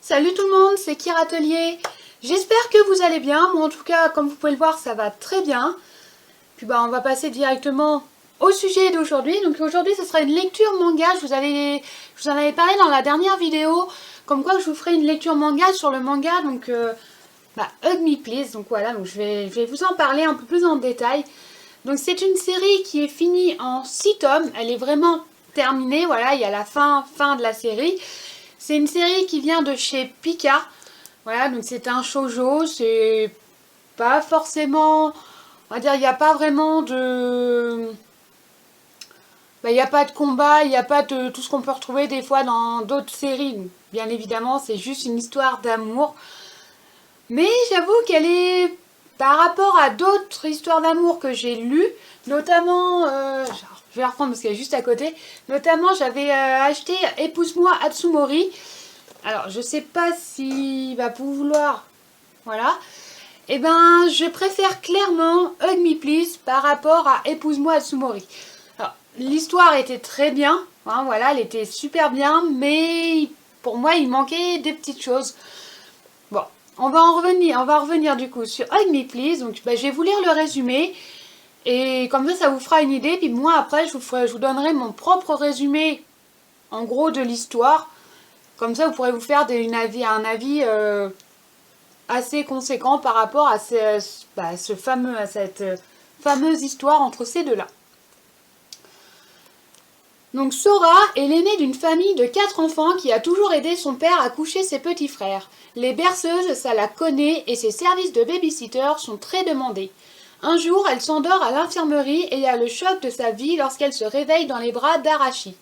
Salut tout le monde, c'est Kira Atelier. J'espère que vous allez bien. Moi en tout cas, comme vous pouvez le voir, ça va très bien. Puis on va passer directement au sujet d'aujourd'hui. Donc aujourd'hui, ce sera une lecture manga. Je vous en avais parlé dans la dernière vidéo, comme quoi je vous ferai une lecture manga sur le manga. Donc Hug Me Please. Donc voilà, donc je vais vous en parler un peu plus en détail. Donc c'est une série qui est finie en 6 tomes. Elle est vraiment terminée. Voilà, il y a la fin de la série. C'est une série qui vient de chez Pika. Voilà, donc c'est un shoujo, c'est pas forcément... On va dire, il n'y a pas vraiment de... Il n'y a pas de combat, il n'y a pas de tout ce qu'on peut retrouver des fois dans d'autres séries. Bien évidemment, c'est juste une histoire d'amour. Mais j'avoue qu'elle est... Par rapport à d'autres histoires d'amour que j'ai lues, notamment... je vais la reprendre parce qu'elle est juste à côté. Notamment, j'avais acheté Épouse-moi Atsumori. Alors, je sais pas s'il va vouloir... Voilà. Eh ben, je préfère clairement Hug Me Please par rapport à Épouse-moi Atsumori. Alors, l'histoire était très bien. Hein, voilà, elle était super bien. Mais pour moi, il manquait des petites choses. Bon, on va revenir du coup sur Hug Me Please. Donc, je vais vous lire le résumé. Et comme ça vous fera une idée. Puis moi, après, je vous donnerai mon propre résumé, en gros, de l'histoire. Comme ça, vous pourrez vous faire un avis assez conséquent par rapport à cette fameuse histoire entre ces deux-là. Donc Sora est l'aînée d'une famille de 4 enfants qui a toujours aidé son père à coucher ses petits frères. Les berceuses, ça la connaît et ses services de babysitter sont très demandés. Un jour, elle s'endort à l'infirmerie et a le choc de sa vie lorsqu'elle se réveille dans les bras d'Arashi,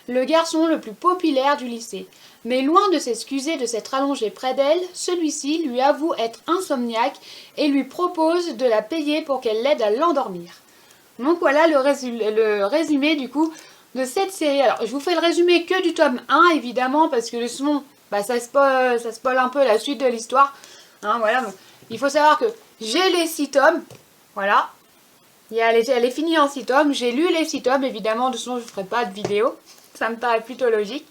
le garçon le plus populaire du lycée. Mais loin de s'excuser de s'être allongé près d'elle, celui-ci lui avoue être insomniaque et lui propose de la payer pour qu'elle l'aide à l'endormir. Donc voilà le résumé du coup de cette série. Alors je vous fais le résumé que du tome 1 évidemment parce que le son, ça spoil un peu la suite de l'histoire. Hein, voilà. Donc, il faut savoir que j'ai les 6 tomes. Voilà. Elle est finie en 6 tomes. J'ai lu les 6 tomes évidemment. De toute façon je ne ferai pas de vidéo. Ça me paraît plutôt logique.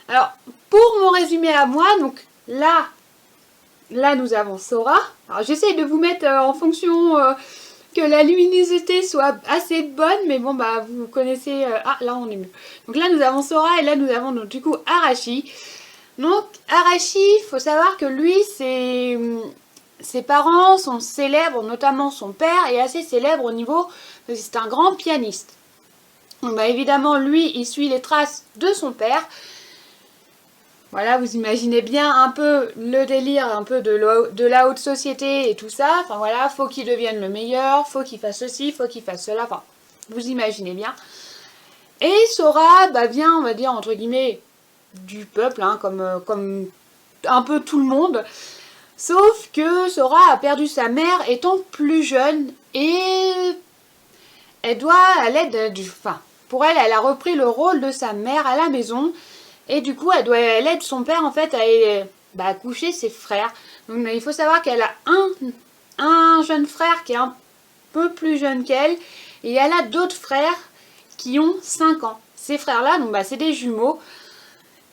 Alors, pour mon résumé à moi, donc là nous avons Sora. Alors, j'essaye de vous mettre en fonction que la luminosité soit assez bonne, mais bon, vous connaissez... Ah, là, on est mieux. Donc là, nous avons Sora et là, nous avons donc, du coup Arashi. Donc, Arashi, il faut savoir que lui, ses parents sont célèbres, notamment son père est assez célèbre au niveau... C'est un grand pianiste. Donc, évidemment, lui, il suit les traces de son père. Voilà, vous imaginez bien un peu le délire un peu de la haute société et tout ça. Enfin voilà, faut qu'il devienne le meilleur, faut qu'il fasse ceci, faut qu'il fasse cela. Enfin, vous imaginez bien. Et Sora vient, on va dire, entre guillemets, du peuple, hein, comme un peu tout le monde. Sauf que Sora a perdu sa mère étant plus jeune et elle doit à l'aide du... Enfin, pour elle, elle a repris le rôle de sa mère à la maison. Et du coup, elle aide son père en fait à coucher ses frères. Donc il faut savoir qu'elle a un jeune frère qui est un peu plus jeune qu'elle. Et elle a d'autres frères qui ont 5 ans. Ces frères-là, donc c'est des jumeaux.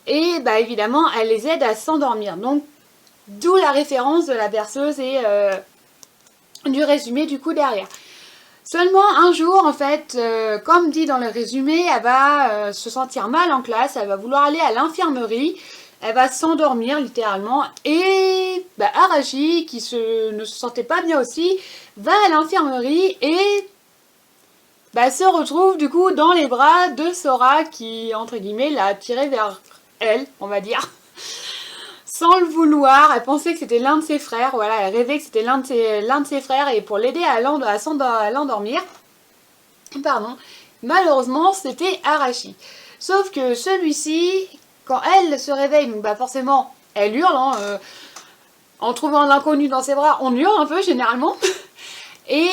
Et évidemment, elle les aide à s'endormir. Donc, d'où la référence de la berceuse et du résumé du coup derrière. Seulement un jour, en fait, comme dit dans le résumé, elle va se sentir mal en classe, elle va vouloir aller à l'infirmerie, elle va s'endormir littéralement, et Arashi, qui ne se sentait pas bien aussi, va à l'infirmerie et se retrouve du coup dans les bras de Sora qui, entre guillemets, l'a attiré vers elle, on va dire. Sans le vouloir, elle pensait que c'était l'un de ses frères, voilà, elle rêvait que c'était l'un de ses frères et pour l'aider à l'endormir, pardon, malheureusement c'était Arashi. Sauf que celui-ci, quand elle se réveille, donc forcément elle hurle, hein, en trouvant l'inconnu dans ses bras, on hurle un peu généralement, et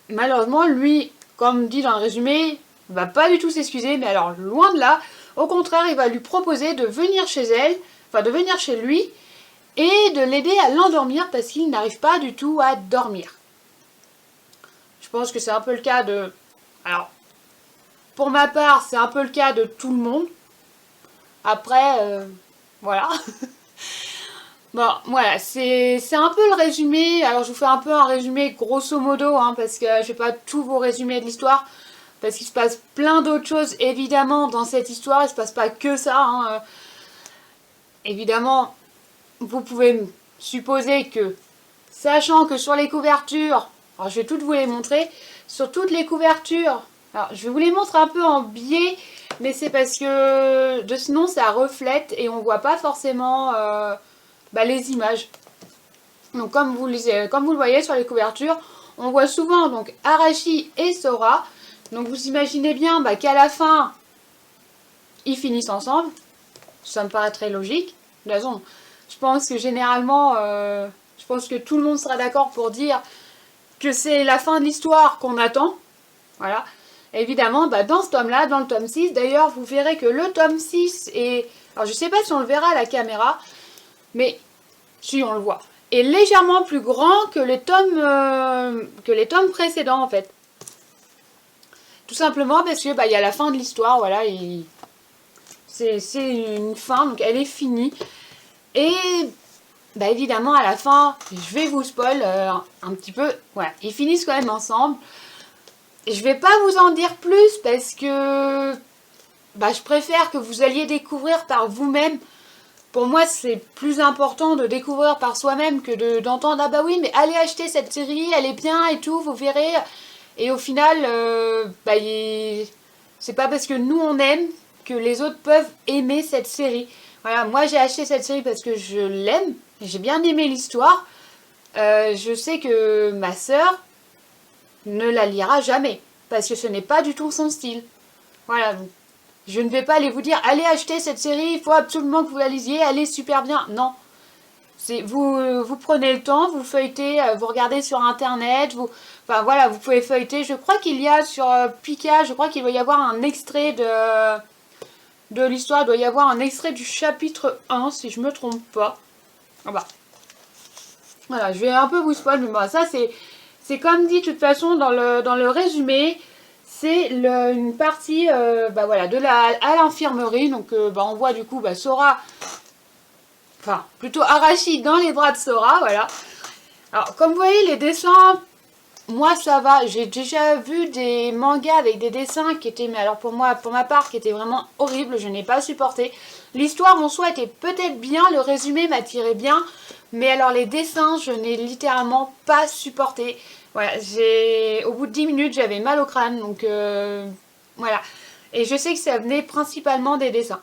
malheureusement lui, comme dit dans le résumé, va pas du tout s'excuser, mais alors loin de là, au contraire il va lui proposer de venir chez elle, de venir chez lui et de l'aider à l'endormir parce qu'il n'arrive pas du tout à dormir. Je pense que c'est un peu le cas de... Alors, pour ma part, c'est un peu le cas de tout le monde. Après, Voilà. Bon, voilà, c'est un peu le résumé. Alors, je vous fais un peu un résumé grosso modo, hein, parce que je vais pas tout vous résumer de l'histoire, parce qu'il se passe plein d'autres choses, évidemment, dans cette histoire. Il se passe pas que ça, hein. Évidemment, vous pouvez supposer que, sachant que sur les couvertures, alors je vais toutes vous les montrer, sur toutes les couvertures, alors je vais vous les montrer un peu en biais, mais c'est parce que de sinon ça reflète et on voit pas forcément les images. Donc comme vous le voyez sur les couvertures, on voit souvent donc Arashi et Sora. Donc vous imaginez bien qu'à la fin, ils finissent ensemble. Ça me paraît très logique. De toute façon, je pense que généralement, je pense que tout le monde sera d'accord pour dire que c'est la fin de l'histoire qu'on attend. Voilà. Évidemment, dans ce tome-là, dans le tome 6, d'ailleurs, vous verrez que le tome 6 est... Alors, je sais pas si on le verra à la caméra, mais si on le voit. Est légèrement plus grand que les tomes précédents, en fait. Tout simplement parce que il y a la fin de l'histoire, voilà, c'est une fin, donc elle est finie. Et évidemment, à la fin, je vais vous spoil un petit peu. Voilà, ils finissent quand même ensemble. Je vais pas vous en dire plus parce que je préfère que vous alliez découvrir par vous-même. Pour moi, c'est plus important de découvrir par soi-même que d'entendre ah bah oui, mais allez acheter cette série, elle est bien et tout, vous verrez. Et au final, c'est pas parce que nous on aime que les autres peuvent aimer cette série. Voilà, moi j'ai acheté cette série parce que je l'aime, j'ai bien aimé l'histoire. Je sais que ma sœur ne la lira jamais parce que ce n'est pas du tout son style. Voilà, donc je ne vais pas aller vous dire allez acheter cette série, il faut absolument que vous la lisiez, elle est super bien. Non. Vous prenez le temps, vous feuilletez, vous regardez sur internet, vous pouvez feuilleter. Je crois qu'il y a sur Pika, je crois qu'il doit y avoir un extrait de l'histoire, il doit y avoir un extrait du chapitre 1, si je me trompe pas. Voilà, je vais un peu vous spoiler, mais ça c'est comme dit de toute façon dans le résumé, c'est une partie à l'infirmerie, donc on voit du coup Sora, enfin plutôt Arashi dans les bras de Sora, voilà. Alors comme vous voyez les dessins, moi ça va, j'ai déjà vu des mangas avec des dessins qui étaient, mais alors pour ma part, qui étaient vraiment horribles, je n'ai pas supporté. L'histoire en soi était peut-être bien, le résumé m'attirait bien, mais alors les dessins, je n'ai littéralement pas supporté. Voilà, au bout de 10 minutes, j'avais mal au crâne, donc voilà. Et je sais que ça venait principalement des dessins.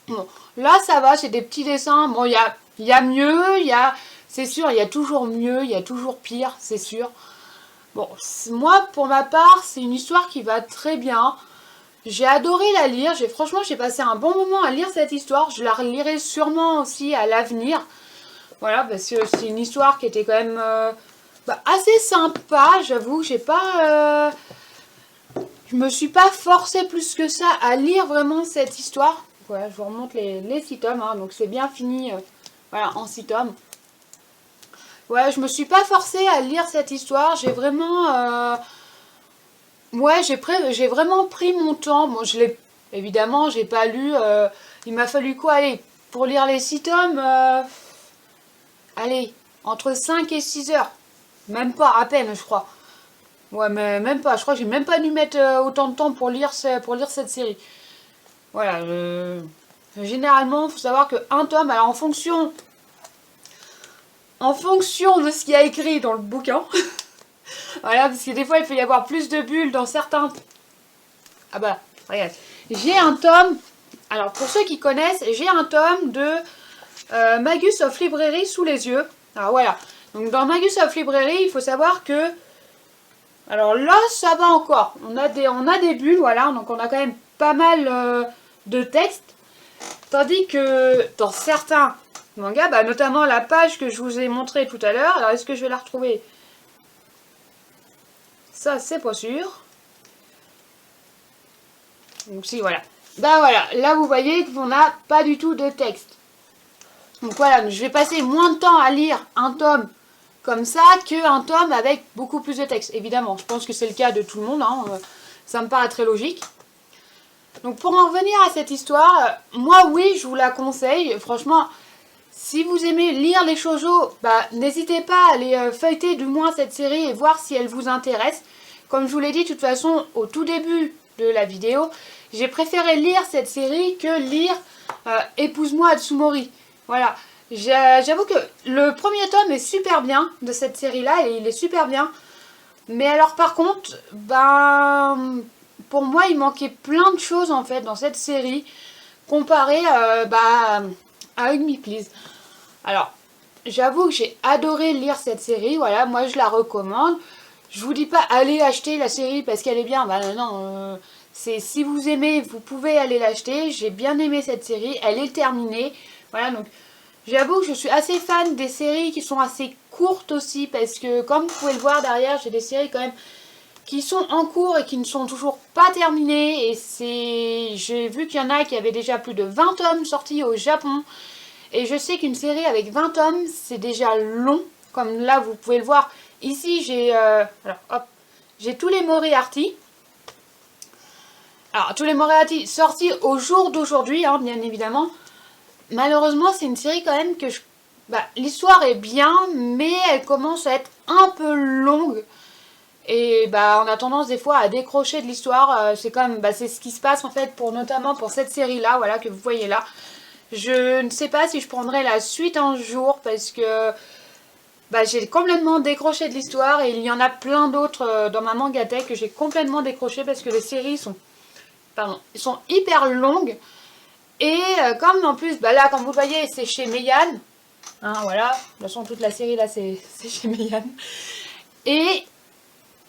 Bon, là ça va, c'est des petits dessins, bon il y a mieux, c'est sûr, il y a toujours mieux, il y a toujours pire, c'est sûr. Bon, moi, pour ma part, c'est une histoire qui va très bien. J'ai adoré la lire. Franchement, j'ai passé un bon moment à lire cette histoire. Je la relirai sûrement aussi à l'avenir. Voilà, parce que c'est une histoire qui était quand même assez sympa. J'avoue, j'ai pas... je me suis pas forcée plus que ça à lire vraiment cette histoire. Voilà, je vous remonte les 6 tomes. Hein, donc c'est bien fini en 6 tomes. Ouais, je me suis pas forcée à lire cette histoire. J'ai vraiment... j'ai vraiment pris mon temps. Bon, évidemment, j'ai pas lu... il m'a fallu quoi, allez, pour lire les 6 tomes, allez, entre 5 et 6 heures. Même pas, à peine, je crois. Ouais, mais même pas. Je crois que j'ai même pas dû mettre autant de temps pour lire cette série. Voilà. Généralement, il faut savoir qu'un tome, alors en fonction de ce qu'il y a écrit dans le bouquin. Voilà, parce que des fois, il peut y avoir plus de bulles dans certains... Ah bah, regarde. J'ai un tome... Alors, pour ceux qui connaissent, j'ai un tome de Magus of Librairie sous les yeux. Alors, voilà. Donc, dans Magus of Librairie, il faut savoir que... Alors là, ça va encore. On a des bulles, voilà. Donc, on a quand même pas mal de textes. Tandis que dans certains mangas, notamment la page que je vous ai montrée tout à l'heure... Alors, est-ce que je vais la retrouver ? Ça, c'est pas sûr. Donc si, voilà. Voilà, là vous voyez qu'on n'a pas du tout de texte. Donc voilà, je vais passer moins de temps à lire un tome comme ça qu'un tome avec beaucoup plus de texte. Évidemment, je pense que c'est le cas de tout le monde. Hein. Ça me paraît très logique. Donc pour en revenir à cette histoire, moi oui, je vous la conseille. Franchement, si vous aimez lire les shoujo, n'hésitez pas à aller feuilleter du moins cette série et voir si elle vous intéresse. Comme je vous l'ai dit de toute façon au tout début de la vidéo, j'ai préféré lire cette série que lire Épouse-moi Atsumori. Voilà. J'avoue que le premier tome est super bien de cette série-là, et il est super bien. Mais alors par contre, pour moi il manquait plein de choses en fait dans cette série comparé à Hug Me Please. Alors, j'avoue que j'ai adoré lire cette série, voilà, moi je la recommande. Je vous dis pas allez acheter la série parce qu'elle est bien, non, c'est si vous aimez, vous pouvez aller l'acheter. J'ai bien aimé cette série, elle est terminée, voilà. Donc j'avoue que je suis assez fan des séries qui sont assez courtes aussi, parce que comme vous pouvez le voir derrière, j'ai des séries quand même qui sont en cours et qui ne sont toujours pas terminées. Et j'ai vu qu'il y en a qui avaient déjà plus de 20 tomes sortis au Japon. Et je sais qu'une série avec 20 tomes, c'est déjà long. Comme là, vous pouvez le voir. Ici, j'ai tous les Moriarty. Alors, tous les Moriarty sortis au jour d'aujourd'hui, hein, bien évidemment. Malheureusement, c'est une série quand même que l'histoire est bien, mais elle commence à être un peu longue. Et on a tendance des fois à décrocher de l'histoire. C'est comme, c'est ce qui se passe en fait notamment pour cette série-là, voilà, que vous voyez là. Je ne sais pas si je prendrai la suite un jour parce que j'ai complètement décroché de l'histoire, et il y en a plein d'autres dans ma mangatech que j'ai complètement décroché parce que les séries sont hyper longues. Et comme en plus, là comme vous le voyez, c'est chez Meian, hein, voilà, de toute façon toute la série là c'est chez Meian. Et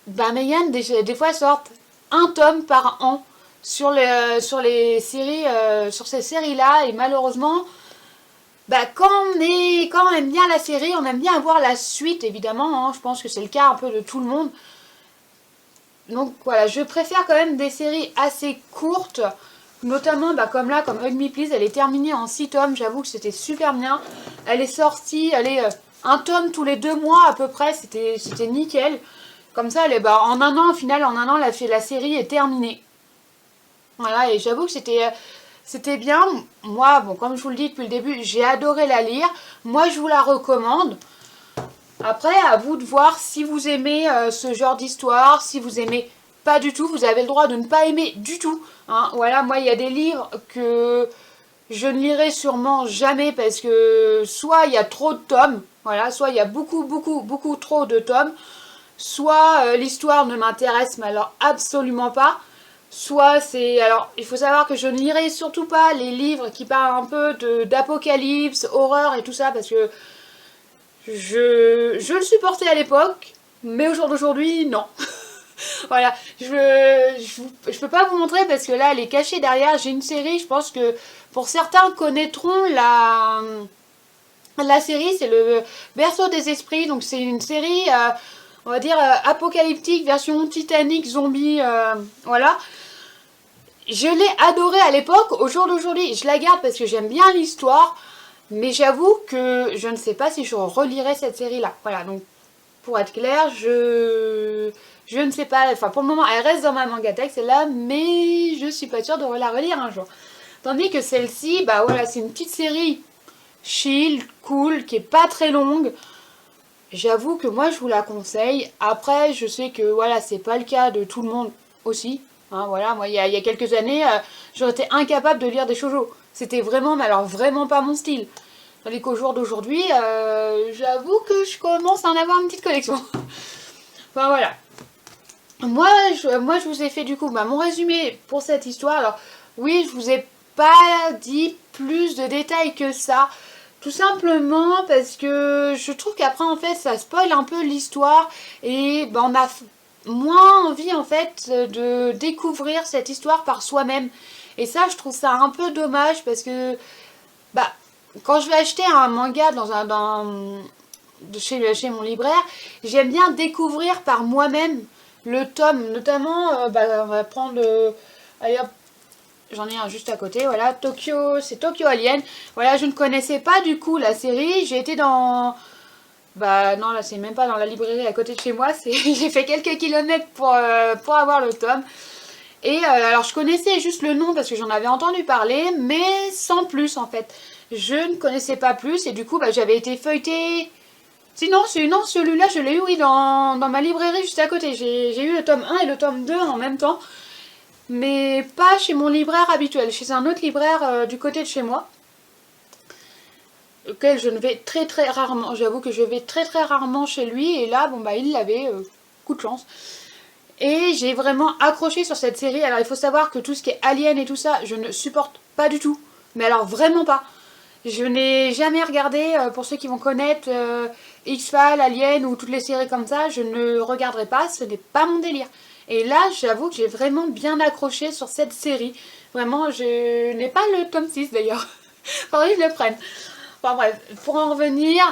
Meian des fois sortent un tome par an sur les séries, sur ces séries là, et malheureusement quand on aime bien la série, on aime bien avoir la suite évidemment, hein, je pense que c'est le cas un peu de tout le monde. Donc voilà, je préfère quand même des séries assez courtes, notamment comme là, comme Hug Me Please, elle est terminée en 6 tomes, j'avoue que c'était super bien. Elle est sortie, un tome tous les 2 mois à peu près, c'était nickel. Comme ça, elle est, en un an, au final, la série est terminée. Voilà, et j'avoue que c'était bien. Moi, comme je vous le dis depuis le début, j'ai adoré la lire. Moi, je vous la recommande. Après, à vous de voir si vous aimez ce genre d'histoire, si vous aimez pas du tout. Vous avez le droit de ne pas aimer du tout. Hein. Voilà, moi, il y a des livres que je ne lirai sûrement jamais parce que soit il y a trop de tomes, voilà, soit il y a beaucoup trop de tomes, soit l'histoire ne m'intéresse, mais alors absolument pas. Soit c'est... Alors, il faut savoir que je ne lirai surtout pas les livres qui parlent un peu d'apocalypse, horreur et tout ça, parce que je le supportais à l'époque, mais au jour d'aujourd'hui, non. Voilà, je peux pas vous montrer parce que là, elle est cachée derrière. J'ai une série, je pense que pour certains connaîtront la série, c'est le Berceau des Esprits. Donc c'est une série, on va dire, apocalyptique, version Titanic, zombie, voilà. Je l'ai adorée à l'époque, au jour d'aujourd'hui, je la garde parce que j'aime bien l'histoire. Mais j'avoue que je ne sais pas si je relirai cette série-là. Voilà, donc pour être clair, je ne sais pas. Enfin, pour le moment, elle reste dans ma mangatech, celle-là, mais je suis pas sûre de la relire un jour. Tandis que celle-ci, voilà, c'est une petite série chill, cool, qui est pas très longue. J'avoue que moi, je vous la conseille. Après, je sais que voilà, c'est pas le cas de tout le monde aussi. Hein, voilà, moi, il y a quelques années, j'aurais été incapable de lire des shoujo. C'était vraiment, mais alors vraiment pas mon style. Tandis qu'au jour d'aujourd'hui, j'avoue que je commence à en avoir une petite collection. Enfin voilà. Moi, je vous ai fait du coup mon résumé pour cette histoire. Alors oui, je vous ai pas dit plus de détails que ça. Tout simplement parce que je trouve qu'après en fait ça spoil un peu l'histoire. Et on a moins envie en fait de découvrir cette histoire par soi-même. Et ça, je trouve ça un peu dommage parce que quand je vais acheter un manga chez mon libraire, j'aime bien découvrir par moi-même le tome. Notamment, on va prendre... allez hop, j'en ai un juste à côté, voilà, c'est Tokyo Alien. Voilà, je ne connaissais pas du coup la série, j'ai été dans... non, là c'est même pas dans la librairie à côté de chez moi, j'ai fait quelques kilomètres pour avoir le tome. Et alors je connaissais juste le nom parce que j'en avais entendu parler, mais sans plus en fait. Je ne connaissais pas plus et du coup bah, j'avais été feuilletée. Sinon, non, celui-là je l'ai eu oui, dans ma librairie juste à côté. J'ai eu le tome 1 et le tome 2 en même temps. Mais pas chez mon libraire habituel, chez un autre libraire du côté de chez moi. Auquel je ne vais très très rarement. J'avoue que je vais très très rarement chez lui. Et là, bon bah il l'avait, coup de chance. Et j'ai vraiment accroché sur cette série. Alors il faut savoir que tout ce qui est Alien et tout ça, je ne supporte pas du tout. Mais alors vraiment pas. Je n'ai jamais regardé, pour ceux qui vont connaître, X-Files, Alien ou toutes les séries comme ça, je ne regarderai pas, ce n'est pas mon délire. Et là, j'avoue que j'ai vraiment bien accroché sur cette série. Vraiment, je n'ai pas le tome 6 d'ailleurs. Faudrait que je le prenne. Enfin bref, pour en revenir,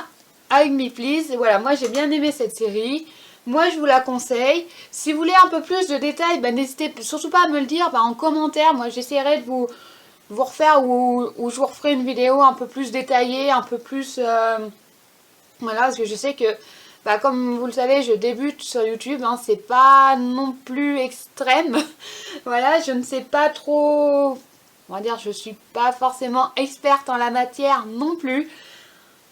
Hug Me Please, voilà, moi j'ai bien aimé cette série. Moi je vous la conseille. Si vous voulez un peu plus de détails, bah, n'hésitez surtout pas à me le dire en commentaire. Moi j'essaierai de vous refaire ou je vous referai une vidéo un peu plus détaillée, un peu plus... voilà, parce que je sais que, bah, comme vous le savez, je débute sur YouTube, hein, c'est pas non plus extrême. Voilà, je ne sais pas trop... On va dire, je suis pas forcément experte en la matière non plus.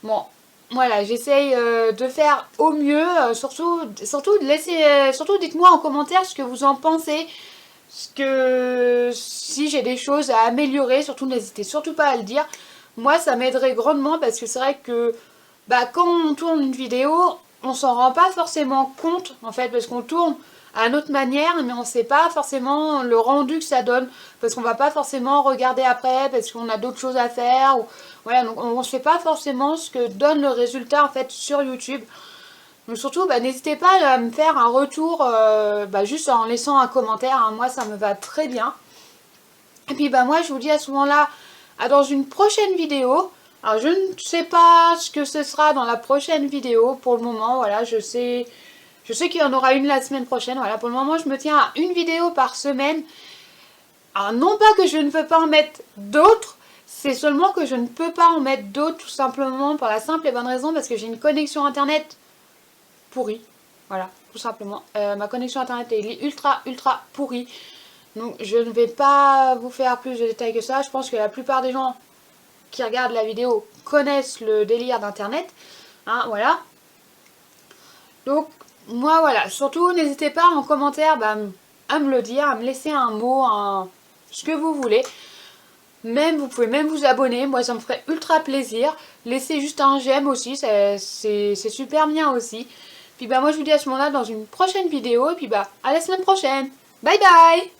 Bon, voilà, j'essaye de faire au mieux. Surtout dites-moi en commentaire ce que vous en pensez. Si j'ai des choses à améliorer, surtout n'hésitez surtout pas à le dire. Moi, ça m'aiderait grandement parce que c'est vrai que bah, quand on tourne une vidéo, on s'en rend pas forcément compte en fait parce qu'on tourne à notre manière, mais on ne sait pas forcément le rendu que ça donne parce qu'on va pas forcément regarder après parce qu'on a d'autres choses à faire. Voilà, donc on ne sait pas forcément ce que donne le résultat en fait sur YouTube. Donc surtout, bah, n'hésitez pas à me faire un retour bah, juste en laissant un commentaire. Hein. Moi, ça me va très bien. Et puis, bah, moi, je vous dis à ce moment-là, dans une prochaine vidéo. Alors, je ne sais pas ce que ce sera dans la prochaine vidéo pour le moment. Voilà, je sais qu'il y en aura une la semaine prochaine. Voilà, pour le moment, je me tiens à une vidéo par semaine. Alors, non pas que je ne peux pas en mettre d'autres. C'est seulement que je ne peux pas en mettre d'autres tout simplement pour la simple et bonne raison parce que j'ai une connexion internet pourrie. Voilà, tout simplement. Ma connexion internet est ultra pourrie. Donc je ne vais pas vous faire plus de détails que ça. Je pense que la plupart des gens qui regardent la vidéo connaissent le délire d'internet. Hein, voilà. Donc moi voilà. Surtout n'hésitez pas en commentaire à me le dire, à me laisser un mot, ce que vous voulez. Vous pouvez même vous abonner, moi ça me ferait ultra plaisir. Laissez juste un j'aime aussi, c'est super bien aussi. Puis bah moi je vous dis à ce moment-là dans une prochaine vidéo, et puis bah à la semaine prochaine. Bye bye.